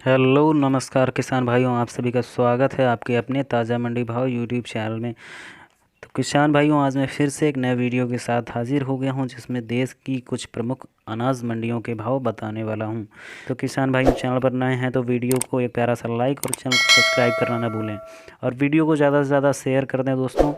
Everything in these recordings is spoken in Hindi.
हेलो नमस्कार किसान भाइयों, आप सभी का स्वागत है आपके अपने ताज़ा मंडी भाव यूट्यूब चैनल में। तो किसान भाइयों, आज मैं फिर से एक नए वीडियो के साथ हाजिर हो गया हूं, जिसमें देश की कुछ प्रमुख अनाज मंडियों के भाव बताने वाला हूं। तो किसान भाइयों, चैनल पर नए हैं तो वीडियो को एक प्यारा सा लाइक और चैनल को सब्सक्राइब करना ना भूलें, और वीडियो को ज़्यादा से ज़्यादा शेयर कर दें दोस्तों।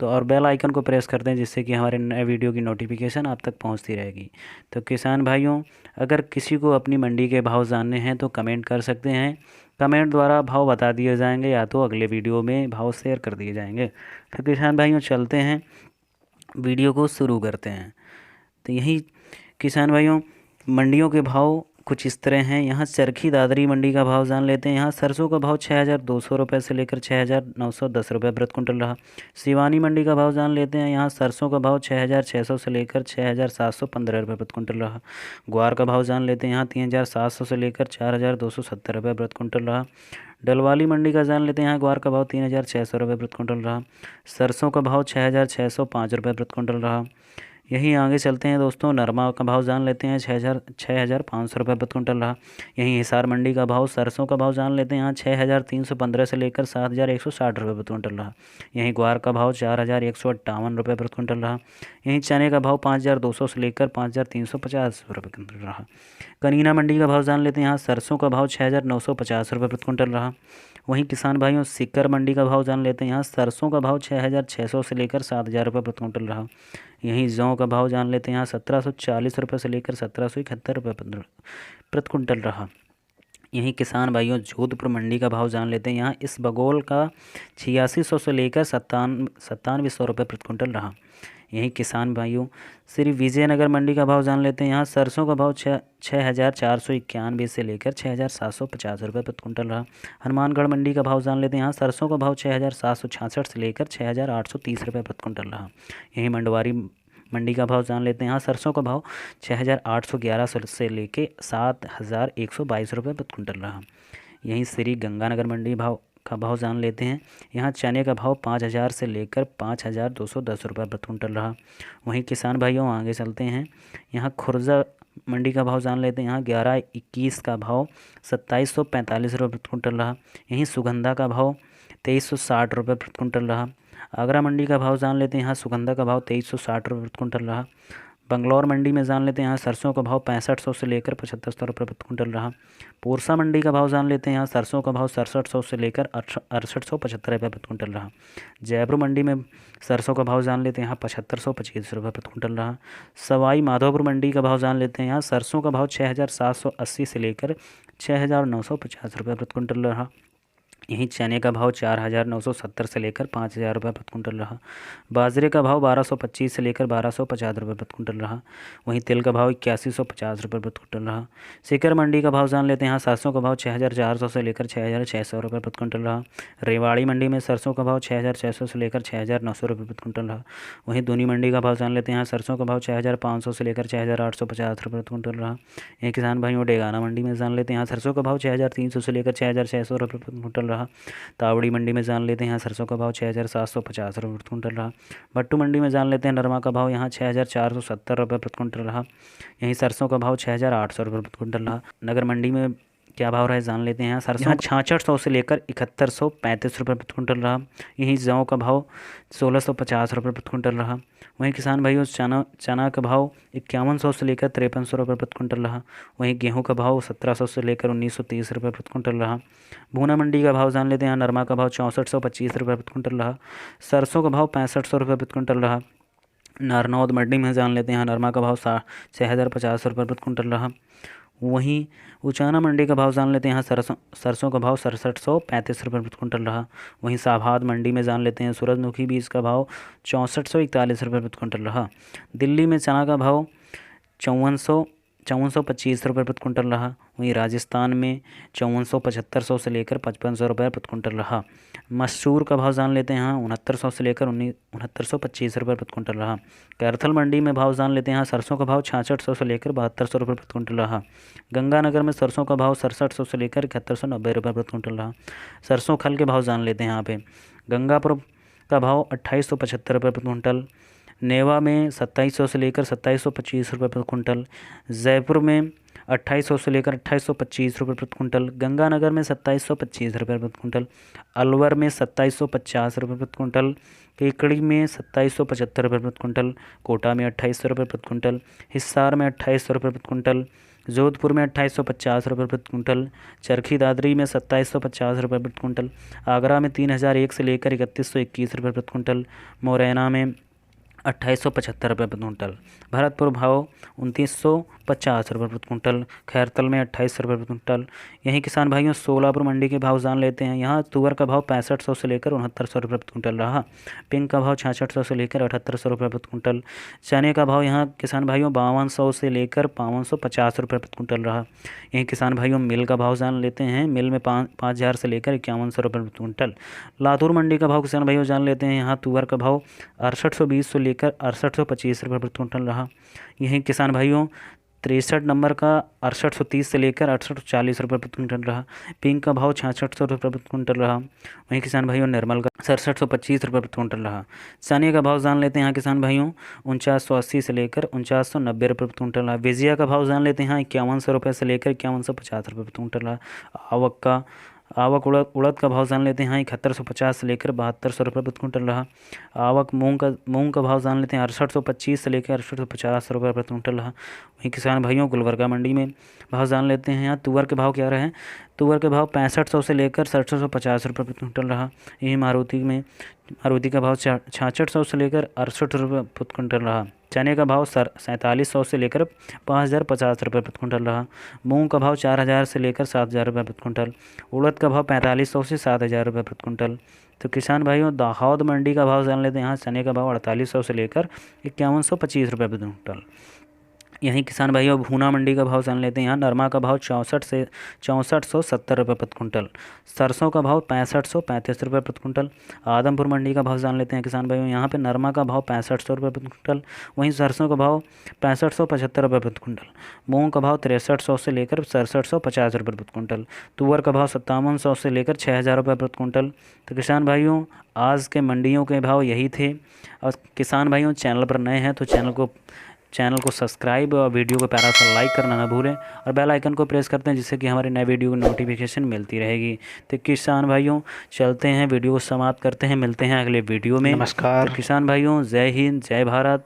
तो और बेल आइकन को प्रेस कर दें, जिससे कि हमारे नए वीडियो की नोटिफिकेशन आप तक पहुँचती रहेगी। तो किसान भाइयों, अगर किसी को अपनी मंडी के भाव जानने हैं तो कमेंट कर सकते हैं। कमेंट द्वारा भाव बता दिए जाएंगे या तो अगले वीडियो में भाव शेयर कर दिए जाएंगे। तो किसान भाइयों, चलते हैं, वीडियो को शुरू करते हैं। तो यही किसान भाइयों, मंडियों के भाव कुछ इस तरह हैं। यहाँ चरखी दादरी मंडी का भाव जान लेते हैं। यहाँ सरसों का भाव 6,200 रुपये से लेकर 6,910 रुपये प्रति कुंटल रहा। सिवानी मंडी का भाव जान लेते हैं। यहाँ सरसों का भाव 6,600 से लेकर 6,715 रुपये प्रति कुंटल रहा। ग्वार का भाव जान लेते हैं। यहाँ 3,700 से लेकर 4,270 रुपये प्रति कुंटल रहा। डलवाली मंडी का जान लेते हैं। यहाँ ग्वार का भाव 3,600 रुपये प्रति कुंटल रहा। सरसों का भाव 6,605 रुपये प्रति कुंटल रहा। यहीं आगे चलते हैं दोस्तों, नरमा का भाव जान लेते हैं। 6,500 रुपये प्रति कुंटल रहा। यहीं हिसार मंडी का भाव सरसों का भाव जान लेते हैं। यहाँ 6,315 से लेकर 7,160 रुपये प्रति कुंटल रहा। यहीं ग्वार का भाव 4,158 रुपये प्रति कुंटल रहा। यहीं चने का भाव 5,200 से लेकर 5,350 रुपये प्रति कुंटल रहा। कनीना मंडी का भाव जान लेते हैं। यहाँ सरसों का भाव 6,950 रुपये प्रति कुंटल रहा। वहीं किसान भाइयों, सीकर मंडी का भाव जान लेते हैं। यहाँ सरसों का भाव 6,600 से लेकर 7,000 रुपये प्रति कुंटल रहा। यहीं जौ का भाव जान लेते हैं। यहाँ 1,740 रुपये से लेकर 1,771 रुपये प्रति कुंटल रहा। यहीं किसान भाइयों, जोधपुर मंडी का भाव जान लेते हैं। यहाँ इस बगोल का 8600 से लेकर 9700 रुपये प्रति कुंटल रहा। यहीं किसान भाइयों, श्री विजयनगर मंडी का भाव जान लेते हैं। यहाँ सरसों का भाव 6,491 से लेकर 6,750 रुपये प्रति कुंटल रहा। हनुमानगढ़ मंडी का भाव जान लेते हैं। यहाँ सरसों का भाव 6,766 से लेकर 6,830 रुपये प्रति कुंटल रहा। यहीं मंडवारी मंडी का भाव जान लेते हैं। यहाँ सरसों का भाव 6,811 से लेकर 7,122 रुपये प्रति कुंटल रहा। यहीं श्री गंगानगर मंडी का भाव जान लेते हैं। यहाँ चने का भाव 5,000 से लेकर 5,210 रुपये प्रति कुंटल रहा। वहीं किसान भाइयों, आगे चलते हैं, यहाँ खुर्जा मंडी का भाव जान लेते हैं। यहाँ 11-21 का भाव 2,745 रुपये प्रति कुंटल रहा। यहीं सुगंधा का भाव 2,360 रुपये प्रति कुंटल रहा। आगरा मंडी का भाव जान लेते हैं। यहाँ सुगंधा का भाव 2,360 रुपये प्रति कुंटल रहा। बंगलौर मंडी में जान लेते हैं। यहाँ सरसों का भाव 6,500 से लेकर 7,500 रुपये प्रति कुंटल रहा। पूरसा मंडी का भाव जान लेते हैं। यहाँ सरसों का भाव 6,700 से लेकर 6,875 रुपये प्रति कुंटल रहा। जयपुर मंडी में सरसों का भाव जान लेते हैं। यहाँ 7,525 रुपये प्रति कुंटल रहा। सवाई माधोपुर मंडी का भाव जान लेते हैं। यहाँ सरसों का भाव 6,780 से लेकर 6,950 रुपये प्रति कुंटल रहा। यहीं चने का भाव 4,970 से लेकर 5,000 रुपये प्रति कुंटल रहा। बाजरे का भाव 1,225 से लेकर 1,250 रुपये प्रति कुंटल रहा। वहीं तिल का भाव 8,150 रुपये प्रति कुंटल रहा। सीकर मंडी का भाव जान लेते हैं। यहाँ सरसों का भाव 6,400 से लेकर 6,600 रुपये प्रति कुंटल रहा। रेवाड़ी मंडी में सरसों का भाव 6,600 से लेकर 6,900 रुपये प्रति कुंटल रहा। वहीं दूनी मंडी का भाव जान लेते हैं। यहाँ सरसों का भाव 6,500 से लेकर 6,850 रुपये प्रति कुंटल रहा। यहीं किसान भाइयों, डेगाना मंडी में जान लेते हैं। यहाँ सरसों का भाव 6,300 से लेकर 6,600 रुपये प्रति कुंटल रहा। तावड़ी मंडी में जान लेते हैं। यहाँ सरसों का भाव 6,750 रुपये प्रति कुंटल रहा। भट्टू मंडी में जान लेते हैं। नरमा का भाव यहाँ 6,470 रुपये प्रति कुंटल रहा। यहीं सरसों का भाव 6,800 रुपये प्रति कुंटल रहा। नगर मंडी में क्या भाव रहा जान लेते हैं। यहाँ सरसों 6,600 से लेकर 7,135 रुपये प्रति कुंटल रहा। यहीं जौ का भाव 1,650 रुपये प्रति कुंटल रहा। वहीं किसान भाइयों, चना का भाव 5,100 से लेकर 5,300 रुपये प्रति कुंटल रहा। वहीं गेहूं का भाव 1,700 से लेकर 1,930 रुपये प्रति कुंटल रहा। भूना मंडी का भाव जान लेते हैं। यहाँ नरमा का भाव 6,425 रुपये प्रति कुंटल रहा। सरसों का भाव 6,500 रुपये प्रति कुंटल रहा। नारनौद मंडी में जान लेते हैं। यहाँ नरमा का भाव 6,050 रुपये प्रति कुंटल रहा। वहीं उचाना मंडी का भाव जान लेते हैं। यहाँ सरसों का भाव 6,735 रुपये प्रति कुंटल रहा। वहीं साभाद मंडी में जान लेते हैं। सूरजमुखी बीज का भाव 6,441 रुपये प्रति कुंटल रहा। दिल्ली में चना का भाव 5,425 रुपये प्रति कुंटल रहा। वहीं राजस्थान में 5,475 से लेकर 5,500 रुपये प्रति कुंटल रहा। मसूर का भाव जान लेते हैं। यहाँ 6,900 से लेकर 6,925 रुपये प्रति कुंटल रहा। कैरथल मंडी में भाव जान लेते हैं। यहाँ सरसों का भाव 6,600 से लेकर 7,200 रुपये प्रति कुंटल रहा। गंगानगर में सरसों का भाव 6,700 से लेकर 7,190 रुपये प्रति कुंटल रहा। सरसों खल के भाव जान लेते हैं। यहाँ पे गंगापुर का भाव 2,875 रुपये प्रति कुंटल। नेवा में 2700 से लेकर 2725 रुपये प्रति कुंटल, जयपुर में 2800 से लेकर 2825 रुपये प्रति कुंटल, गंगानगर में 2725 रुपये प्रति कुंटल, अलवर में 2750 रुपये प्रति कुंटल, केकड़ी में 2775 रुपये प्रति कुंटल, कोटा में 2800 रुपये प्रति कुंटल, हिसार में 2800 रुपये प्रति कुंटल, जोधपुर में 2850 रुपये प्रति कुंटल, चरखी दादरी में 2750 रुपये प्रति कुंटल, आगरा में 3001 से लेकर 3121 रुपये प्रति कुंटल, मुरैना में 2875 रुपये प्रति कुंटल, भरतपुर भाव 2950 रुपये प्रति कुंटल, खैरतल में 2800 रुपये प्रति कुंटल। यहीं किसान भाइयों सोलापुर मंडी के भाव जान लेते हैं। यहाँ तुअर का भाव 6500 से लेकर 6900 रुपये प्रति कुंटल रहा। पिंक का भाव 6600 से लेकर 7800 रुपये प्रति कुंटल। चने का भाव यहाँ किसान भाइयों 5200 से लेकर 5250 रुपये प्रति कुंटल रहा। यहीं किसान भाइयों मिल का भाव जान लेते हैं। मिल में 5000 से लेकर 5100 रुपये प्रति कुंटल। लातूर मंडी का भाव किसान भाइयों जान लेते हैं। यहाँ तुअर का भाव 6820 से लेकर 6825 रुपये प्रति कुंटल रहा। यहीं किसान भाइयों 63 नंबर का 6830 से लेकर 6840 रुपये प्रति कुंटल रहा। पिंक का भाव 6600 रुपये प्रति कुंटल रहा। वहीं किसान भाइयों निर्मल का 6725 रुपये प्रति कुंटल रहा। चने का भाव जान लेते हैं यहाँ किसान भाइयों 4980 से लेकर 4990 रुपये प्रति कुंटल रहा। विजया का भाव जान लेते हैं यहाँ 5100 रुपये से लेकर 5150 रुपये प्रति कुंटल रहा। उड़द का भाव जान लेते हैं यहाँ 7150 से लेकर 7200 रुपये प्रति कुंटल रहा। मूंग का भाव जान लेते हैं 6825 से लेकर 6850 रुपये प्रति कुंटल रहा। वहीं किसान भाइयों गुलबर्गा मंडी में भाव जान लेते हैं। यहाँ तुअर के भाव क्या रहे? तुअर के भाव 6500 से लेकर 6750 रुपये प्रति कुंटल रहा। यही मारुति का भाव 6600 से लेकर 68 रुपये प्रति कुंटल रहा। चने का भाव 4700 से लेकर 5050 रुपये प्रति कुंटल रहा। मूंग का भाव 4000 से लेकर 7000 रुपये प्रति कुंटल। उड़द का भाव 4500 से 7000 रुपये प्रति कुंटल। तो किसान भाइयों दाहोद मंडी का भाव जान लेते हैं। यहाँ चने का भाव 4800 से लेकर 5125 रुपये प्रति कुंटल। यहीं किसान भाइयों भूना मंडी का भाव जान लेते हैं। यहाँ नरमा का भाव 6470 रुपये प्रति कुंटल। सरसों का भाव 6535 रुपये प्रति कुंटल। आदमपुर मंडी का भाव जान लेते हैं किसान भाइयों। यहाँ पे नरमा का भाव 6500 रुपये प्रति कुंटल। वहीं सरसों का भाव 6575 रुपये प्रति कुंटल। मूंग का भाव 6300 से लेकर 6750 रुपये प्रति कुंटल। तुअर का भाव 5700 से लेकर 6000 रुपये प्रति कुंटल। तो किसान भाइयों आज के मंडियों के भाव यही थे। और किसान भाइयों चैनल पर नए हैं तो चैनल को सब्सक्राइब और वीडियो को प्यारा सा लाइक करना ना भूलें और बेल आइकन को प्रेस करते हैं जिससे कि हमारे नए वीडियो की नोटिफिकेशन मिलती रहेगी। तो किसान भाइयों चलते हैं वीडियो को समाप्त करते हैं। मिलते हैं अगले वीडियो में। नमस्कार। तो किसान भाइयों जय हिंद जय भारत।